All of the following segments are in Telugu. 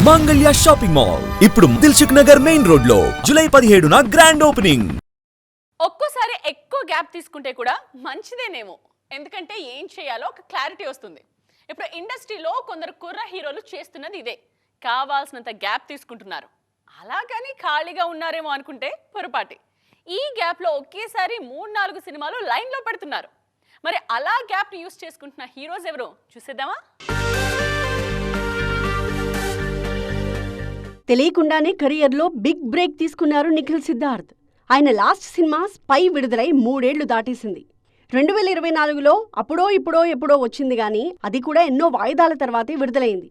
మాంగళ్య షాపింగ్ మాల్ ఇప్పుడు దిల్సుఖ్ నగర్ మెయిన్ రోడ్ లో జూలై 17న గ్రాండ్ ఓపెనింగ్. ఒక్కోసారి ఎక్కువ గ్యాప్ తీసుకుంటే కూడా మంచిదేనేమో, ఎందుకంటే ఏం చేయాలో ఒక క్లారిటీ వస్తుంది. ఇప్పుడు ఇండస్ట్రీలో కొందరు కుర్ర హీరోలు చేస్తున్నది ఇదే, కావాల్సినంత గ్యాప్ తీసుకుంటున్నారు. అలాగని ఖాళీగా ఉన్నారేమో అనుకుంటే పొరపాటి. ఈ గ్యాప్లో ఒకేసారి 3-4 సినిమాలు లైన్లో పెడుతున్నారు. మరి అలా గ్యాప్ని యూస్ చేసుకుంటున్న హీరోస్ ఎవరు చూసేద్దామా? తెలియకుండానే కెరియర్లో బిగ్ బ్రేక్ తీసుకున్నారు నిఖిల్ సిద్ధార్థ్. ఆయన లాస్ట్ సినిమా స్పై విడుదలై 3 ఏళ్లు దాటేసింది. 2024లో అప్పుడో ఇప్పుడో ఎప్పుడో వచ్చింది గానీ అది కూడా ఎన్నో వాయిదాల తర్వాతే విడుదలైంది.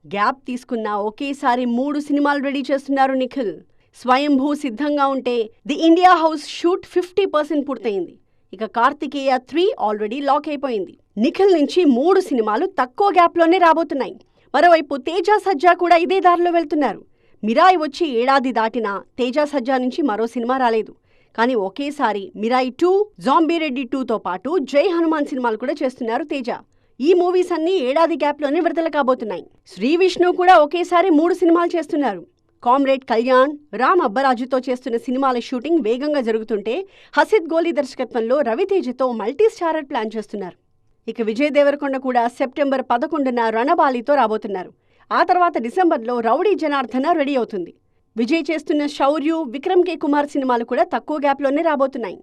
గ్యాప్ తీసుకున్న ఒకేసారి 3 సినిమాలు రెడీ చేస్తున్నారు నిఖిల్. స్వయంభూ సిద్ధంగా ఉంటే ది ఇండియా హౌస్ షూట్ 50% పూర్తయింది. ఇక కార్తికేయ 3 ఆల్రెడీ లాక్ అయిపోయింది. నిఖిల్ నుంచి 3 సినిమాలు తక్కువ గ్యాప్లోనే రాబోతున్నాయి. మరోవైపు తేజ సజ్జా కూడా ఇదే దారిలో వెళ్తున్నారు. మిరాయి వచ్చి ఏడాది దాటినా తేజ సజ్జా నుంచి మరో సినిమా రాలేదు. కానీ ఒకేసారి మిరాయి 2, జాంబీ రెడ్డి 2తో పాటు జై హనుమాన్ సినిమాలు కూడా చేస్తున్నారు తేజ. ఈ మూవీస్ అన్నీ ఏడాది గ్యాప్లోనే విడుదల కాబోతున్నాయి. శ్రీ విష్ణు కూడా ఒకేసారి 3 సినిమాలు చేస్తున్నారు. కామ్రేడ్ కళ్యాణ్, రామ్ అబ్బరాజుతో చేస్తున్న సినిమాల షూటింగ్ వేగంగా జరుగుతుంటే హసిద్ గోలీ దర్శకత్వంలో రవితేజతో మల్టీ స్టారర్ ప్లాన్ చేస్తున్నారు. ఇక విజయ్ దేవరకొండ కూడా సెప్టెంబర్ 11న రణబాలితో రాబోతున్నారు. ఆ తర్వాత డిసెంబర్లో రౌడీ జనార్దన రెడీ అవుతుంది. విజయ్ చేస్తున్న శౌర్యు, విక్రమ్ కే కుమార్ సినిమాలు కూడా తక్కువ గ్యాప్లోనే రాబోతున్నాయి.